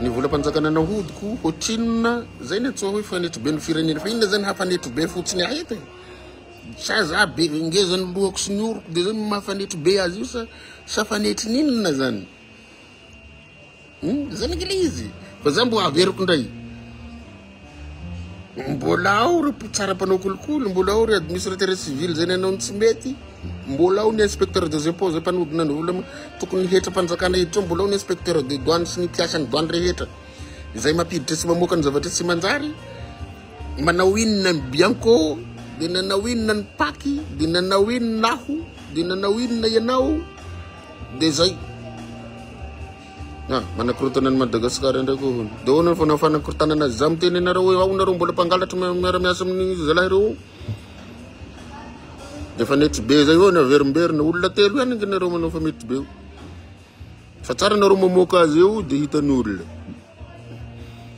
ny volam-panjakana nahodiko hotrinona zay ny atsoa hoe fanetry be ny firenena fa inona zany hafanetry be fotsiny ahety sa za be ngezany lohako sy ny oroko de zay mahafanetry be azy io sa fanetry ninona zany zany kile izy fa za mbo averiko ndray mbola ao ry tsara mpanao kolokolo mbola ao ry administrateur civil zay nanao ny tsy mety mbola ao ny inspecteur des impôts zay mpanodina ny vola tokony hetra mpanjakana hiditra mbola ao ny inspecteur de douane sy ny mpiasany douane rehetra izay mampiditra sy mamoaka ny zavatra tsy manjary manao inona ny bianco de nanao inona ny paky de nanao inona naho de nanao inona ianao de zay manakorotana ny Madagasikara ndraiky hono de hono fa nafanakorotana anazy za miteny anareo hoe ao nareo mbola mpangalatra miara-miasa amin'ny zalahy reo de fanetry be zay io ny averimberina olona telo ihany nareo manao fa metry be fa tsara nareo mamoaka azy eo de hitany olona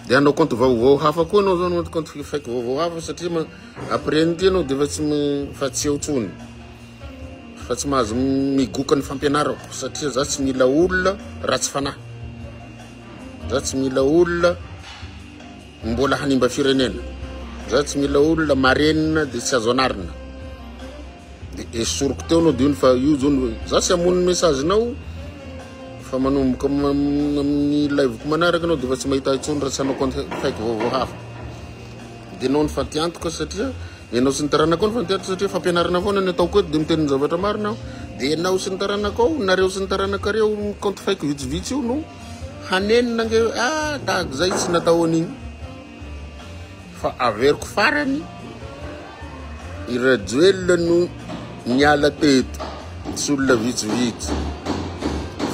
de anao compte vaovao hafa koa anao zao anao compte fake vaovao hafa satria après nity anao de fa tsy eo tsony fa tsy mahazo migoka ny fampianarako satria za tsy mila olona ratsy fanahy za tsy mila olona mbola hanimba firenena za tsy mila olona marenina de tsy azo anarina de esoroko teo anao de io fa io zao za tsy hamono ny messagenao fa manomboka amin'ny live-ko manaraka anao de fa tsy mahita itsony raha tsy hanao compte fake vaovao hafa de anao ny fantiantoka satria ianao sy ny taranako ny fantiantoka satria fampianarana foana ny ataoko eto de miteny ny zavatra marina aho de ianao sy ny taranako ao nareo sy ny taranakareo compte fake vitsivitsy io no hanenina nge tahaka zay tsy natao an'igny fa averiko farany i Rajoelina no niala teto tsy olona vitsivitsy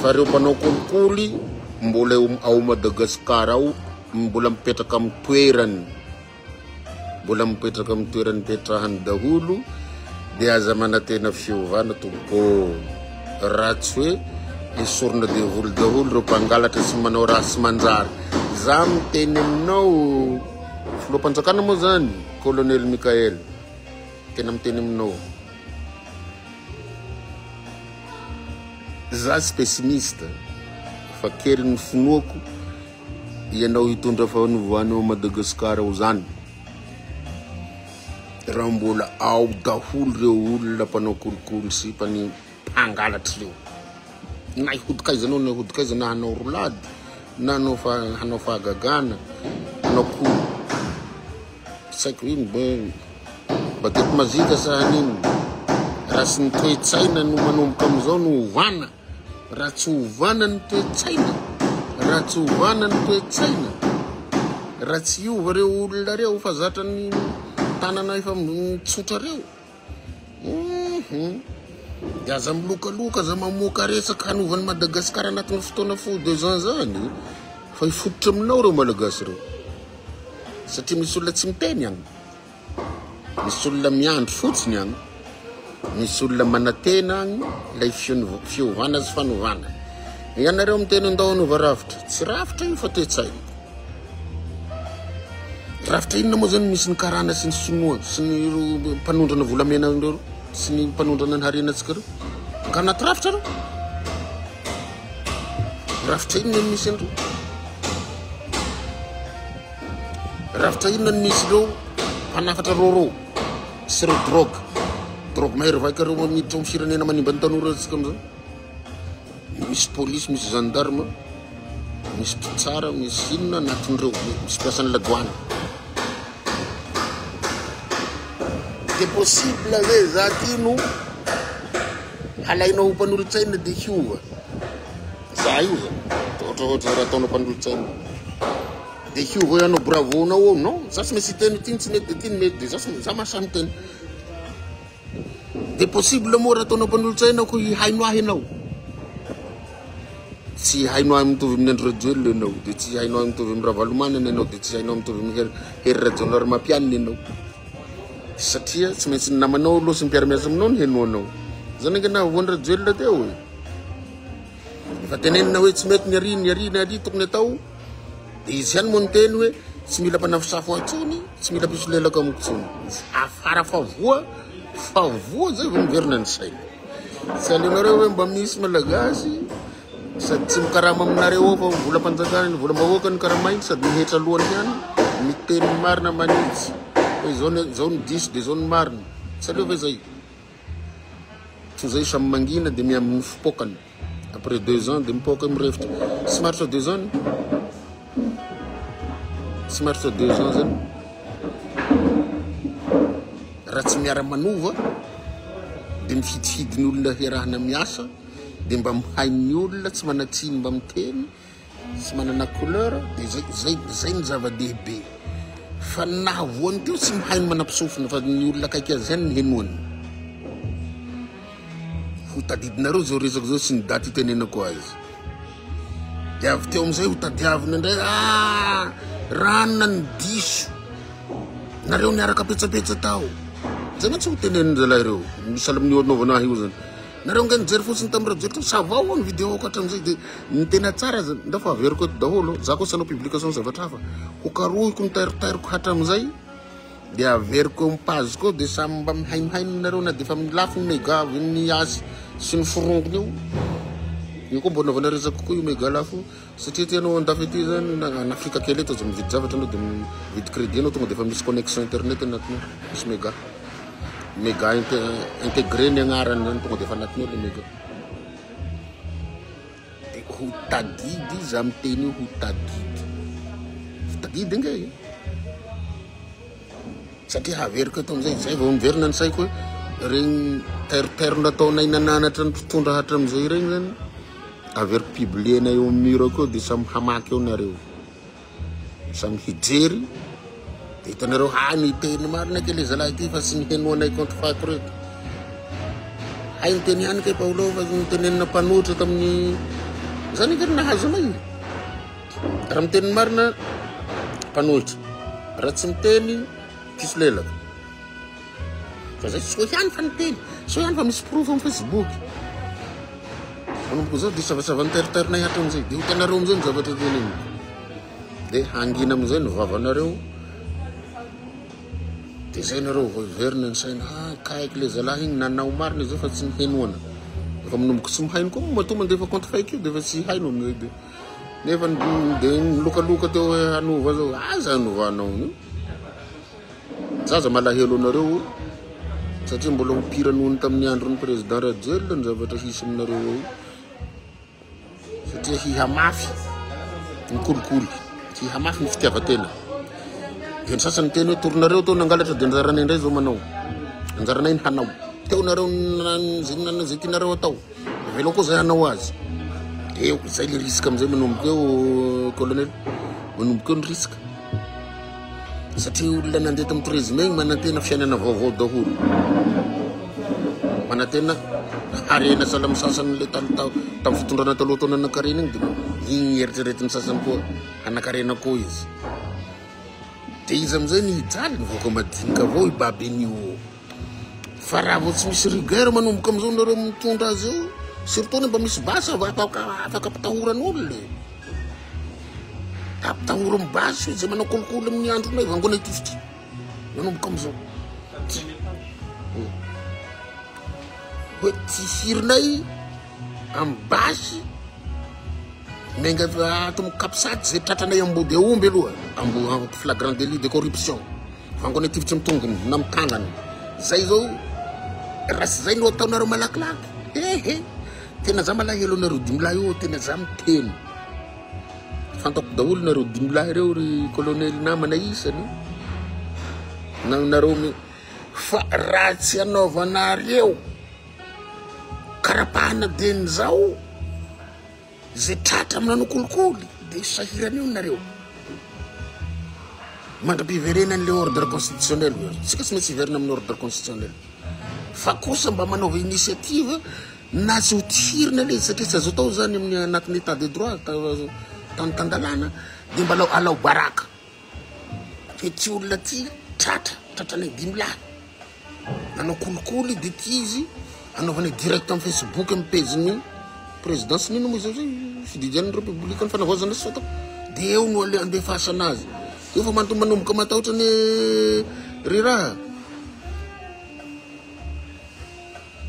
fa reo mpanao kolikoly mbola ao Madagasikara ao mbola mipetraka amin'ny toerany petrahany daholo de aza manatena fiovana tompoko raha tsy hoe esorina devolo daholo reo mpangalatra sy manao raha sy manjary za miteny aminao filohampanjakana moa zany Colonel Mikael tena miteny aminao za tsy pessimiste fa kery ny finoako ianao hitondra fahanovana ao Madagasikara ao zany raha mbola ao daholo reo olona mpanao kolikoly sy mpangalatra reo na hodikaizanao na hodikaizana hanao rolady na hanao fahagagana hanao koly saiko iny bateto mazika sahaniny raha sy ny toe-tsaina no manomboka am'izao no ovana raha tsy ovana ny toe-tsaina raha tsy ovana ny toe-tsaina raha tsy iova reo olona reo fa zatra ny tanana efa mitsotra reo dia aza milokaloka aza mamoaka resaka hanovany Madagasikara anatin'ny fotoana fo 2 ans zany fa hifototra aminao reo malagasy reo satria misy olona tsy miteny agny misy olona miandro fotsiny agny misy olona manatena agny lay fiovana sy fanovana ianareo miteny andao anova rafitra tsy rafitra io fa toe-tsaina rafitra inona moa zany misy ny karana sy ny sinoa sy ny mpanondrana volamena reo sy ny mpanondrana ny harenatsika reo ka anaty rafitra reo rafitra inona ny misy andreo rafitra inona ny misy reo mpanafatra roro sy reo drogue mahery vaika reo miditra amin'ny firenena manimba ny tanora atsika am'izao misy polisy misy gendarme misy mpitsara misy inona anatin'ireo misy mpiasan'ny ladoany de possible ve za ty no halainao mpanolotsaina de hiova za io zany ohatraohatra raha ataonao mpanolotsaina de hiova ianao bravonao ao non za tsy maintsy teny tiny tsy mety de tiny mety de za masamy teny de possible moa raha ataonao mpanolotsaina ko haino ahy ianao tsy haino ahy mitovy amin'ny andro rajoely ianao de tsy haino ahy mitovy amin'ny ravalomanana ianao de tsy haino ahy mitovy amin'ny hery rajonary mampianina ianao satria tsy maintsy namanao aloha sy mpiara-miasa aminao ny henoanao zany angena voany rajoely teo hoe fa tenenina hoe tsy mety ny ary tokony atao de izy ihany moa ny teny hoe tsy mila mpanafisafo antsony tsy mila pisolelaka amiko tsony afara favoa zay vao miverina ny saina tsy aleonareo hoe mba misy malagasy sady tsy mikarama aminareo ao fa volam-panjakana volam-bahoaka ny karamainy sady mihetra lohany ihany miteny marina manitsy hoe zao ny diso de zao ny marina tsy aleo ve zay to zay samy mangina de miamy fipokany après 2 ans de mipoka mirefitra sy maharitra 2 ans sy maharitra 2 ans zany raha tsy miara manova de mifidifidiny olona hiarahana miasa de mba mihain'ny olona tsy manatsiny mba miteny sy manana couleur de zay ny zava-dehibe fa nahavoany teo tsy mihainy manampisofina fa ny olona kaiky azy zany ny henoany ho tadidinareo zao resaka zao sy ny daty itenenako azy de avy teo am'izay ho tadiavina indray ranona ny diso nareo niaraka petsapetsa tao zay ma tsy ho teneniny zalahy reo misy alamin'io anaovana io zany nareo nga nijery fotsiny tamin'ny rajoely teo savao ny vidéo ko hatram'izay de ny tena tsara zany nda fa averiko eto daholo za koa sanao publication zavatra hafa ho karohiko ny tairitairiko hatram'izay de averiko amin'ny page ko de samy mba mihaimihainy nareo na de fa milafy ny méga ny asy sy ny forongony io koa mbo naovana resaka kokoa io méga lafo satria tianao andafy ety zany nafrika kely eto za mividy zavatra anao de mividy crédit anao tonga de fa misy connexion internet anatiny misy méga intégré ny agnarany zany tonga de fa anatiny ao le méga de ho tadidy za miteny ho tadidy nge satria haveriko eto am'izay zay vao miverina ny saiko hoe regny tairitairo nataonay nananatra ny mpitondra hatram'izay regny zany averiko publiena eo amin'ny mur koa de samy hamaky eo nareo samy hijery de hitanareo ny teny marina ke le zalahy ty fa sy nihenoanay contre fako reto hay nyteny ihany kay Paolo fa nitenenina mpanotra tamin'ny zany ke nahazo anay raha miteny marina mpanotra raha tsy miteny piso lelaka fa zay tsy ho ihany fa niteny so ihany fa misy proof amin'ny Facebook anomboka zao de savasava ny tairitarinay hatram'izay de hitanareo am'izay ny zavatra teneny de hangina am'izay ny vavanareo de zay nareo vao iverina ny saina kaiky le zalahy igny nanao marina zao fa tsy nihenoana fa manomboka tsy mihaino koa matoa mandefa compte fake io defa tsy haino nefa de lokaloka teo hoe anova zao aza anovanao io zaza malahelo anareo satria mbola hopiranony tamin'ny andron'ny président Rajel ny zavatra hisy aminareo io satria hihamafy ny kolikoly hihamafy ny fitiavatena de ny sasany teny hoe toronareo teo nangalatra de anjaranay indray zao manao anjaranay ny hanao teo nareo zay tianareo atao velo koa zay hanao azy eo zay le risque amizay manomboka eo colonel manomboka eo ny risque satria olona nandeha tamin'ny 13 mai manantena fiainana vaovao daholo manantena harena salamy sasany le tamin'ny fitondrana taloha taona anakarena igny de igny eritreretiny sasany koa anakarena koa izy de izy amizay ny hijaly ny vaoka madinika avao ibaben'io fa raha vao tsy misy rigueur manomboka amizao nareo mitondra azy eo surtout mba misy basy afaka pitahoran'olo le apitahora mibasy zay manao kolokolo amin'ny andronay vangona tifitry manomboka amizao hoe ty firinay amy basy menga ato kapisady zay tratranay ambody aomby aloha ambo flagrant délit de corruption vangona tifitry mitongony na mitagnany zay zao rasy zay no ataonareo malakilaky tena za malahelo nareo dimlahy io tena za miteny fantako daholo nareo dimlahy reo ry colonel namana isany nareo fa raha tsy anaovanareo karapahana deny zao zay tratra aminano kolikoly de sahirany io nareo mandram-piverenany le ordre constitutionnel tsika tsy maintsy hiverina amin'ny ordre constitutionnel fa kosa mba manaova initiative na tsy ho tirina le satria tsy azo atao zany amin'ny anatin'ny état de droit tandalana de mba alao baraka fe ty olona ty tratranay dimlahy anao kolikoly de ty izy anaovanay direct amin'ny Facebook amin'ny page-ny présidence nino moa zao zay fididian'ny république ny fanavazana sy fatao de eo no andefasa anazy eo fa manomboka matahotra ny ry raha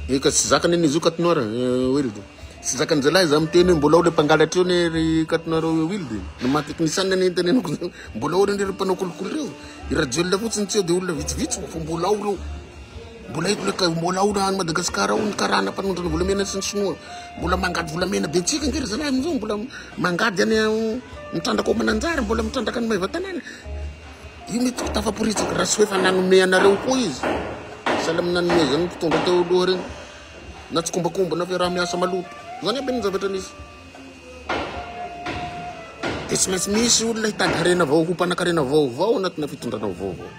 eka tsy zakany ny izy io katinoara wilde tsy zakany zalahy za miteny hoe mbola ao le mpangalatra eo ny ry katinoara wilde no mahateknisany ny tenenako zao mbola ao reny ry mpanao kolikoly reo irajoelona fotsiny tsy eo de olona vitsivitsy fa mbola ao reo mbola ito leka mbola ao na Madagasikara ao ny karana mpanondrana volamena sy ny sinoa mbola mangady volamena be tsika ngery zalahy amizao mbola mangady any mitrandraka ao mananjara mbola mitrandraka ny maiva-tanàna io mety tafaporitsaka raha tsy hoe fa nanome anareo koa izy salamy nanome zany mpitondra teo aloha reny na tsy kombakomba na fe raha miasa maloto zany aby ny zavatra nisy de tsy maintsy misy olona hitady harena vao ho mpanakarena vaovao anatina fitondrana vaovao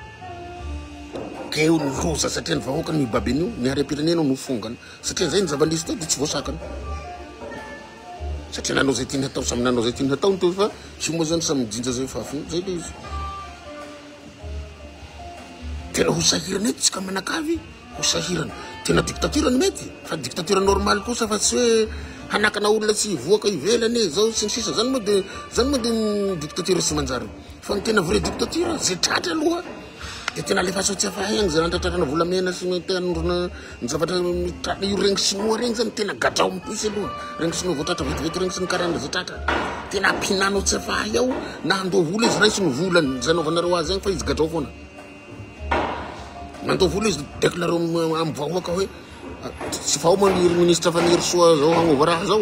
keo ny loza satria ny vahoaka ny baben'io ny harem-pirenena no fongana satria zay ny zava-nisy teo de tsy voasakana satria nanao zay tiany hatao samy nanao zay tiany hatao ny teo fa sy moa zany samy mijinja zay fafiny zay le izy tena ho sahirana eto tsika manakavy ho sahirana tena dictature ny mety fa dictature normale kosa fa tsy hoe hanakana olona tsy voaka ivelany zao sy ny sisa zany moa de ny dictature sy manjary fa ny tena vrai dictature zay tratra aloha de tena lefaso tsy afahaigny zay nantratrarana volamena sy tenandrona ny zavatra mitratra io regny sinoa regny zany tena gadrao mipisy aloha regny sinoa voatratra vetivety regny sy ny karana zay tratra tena ampinano tsy afahay ao na andao vola izy raisy ny volany zay anaovanareo azy agny fa izy gadrao foana mandao vola izy déclaré amy vahoaka hoe tsy fa ao moa ny ministre fa niry soa zao agnova raha zao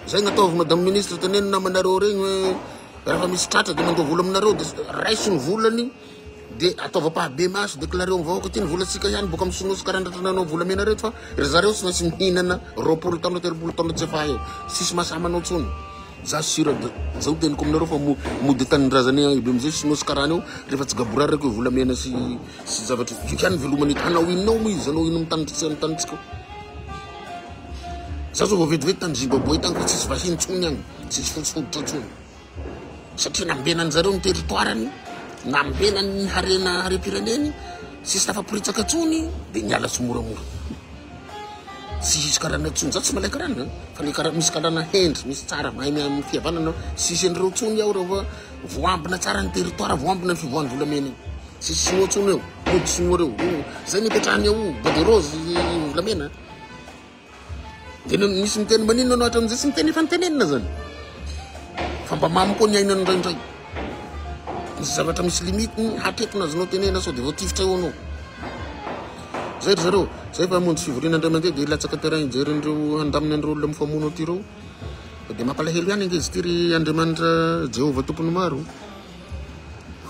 zay gnataovy madame ministre teneny namanareo regny hoe raha fa misy tratra de mandao vola aminareo de raisy ny volany de ataova-pahabe maso déclaré amy vahoaka ty ny volantsika ihany boka amy sinoa sy karandratananao volamena reto fa ry zareo tsy maintsy mihinana 20 taona 30 taona tsy efa eo sisy mahasamanao tsony za sura zao teniko aminareo fa mody tanindrazany be amizay sinoa sy karana eo rehefa tsy gaborary reko hoe volamena sy zavatra ihany velomany tanao inao mo izy anao ino mitanitsika za zao vavetivety tany Zimbabwe tany fa tsisy vahiny tsony agny tsisy fotsifodotra tsony satria nambenany zareo ny territoireny nambenany harena harem-pireneny sisy tafaporitsaka tsony de niala tsy moramora tsy hisy karana tsony za tsy malay karana fa le karaha misy karana hendry misy tsara mahay amin'ny fihavanana sisy an'ireo tsony ao rehefa voambina tsara ny territoire voambina ny fivoahany volamena sisy sinoa tsony eo mody sinoa reo zay nipetrahany ao bode rose volamena tena misy miteny manino anao hatram'izay sy miteny efa nitenenina zany fa mba mamy koa ny aina ndraindray misy zavatra misy limite hatetona azonao tenena sao de voatifitra eo anao zay ry zareo zay fa hamonjy fivoriana andray mandeha de latsaka terrain ijeren'ireo handaminy andreo olona mifamono ty reo de mampalahelo ihany angezy ty ry Andriamanitra Jehova tompony maro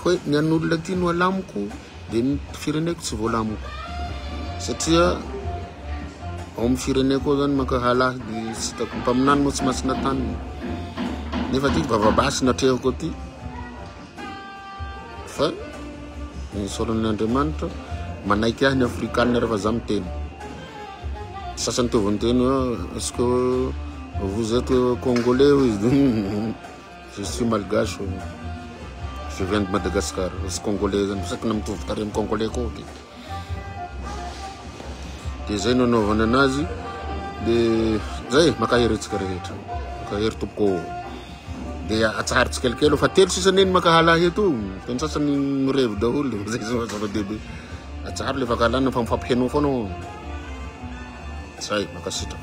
hoe ny an'olona ty no alamiko de ny fireneko tsy voalamiko satria ao amin'ny fireneko zany mankahalahy de tsy hitako mpaminany moa tsy masina tany nefa ty vavabasy natrehako aty fa ny soron'Andriamanitra manaiky ahy ny afrikanina rehefa za miteny sasany teo vonteny est-ce que vous êtes congolais ou je suis malgache je viens de Madagascar c'est congolais zany saky namitovy tare amin'ny congolais koa de zay no anaovana anazy de zay makaherintsika rehetra makahery tompoko de atsahary tsikelikely fa telo sisaneny makahalahy eto teny sasany mirevy daholo zay zava-dehibe atsahary le fakalana fa mifampihenao foana zay makasitraka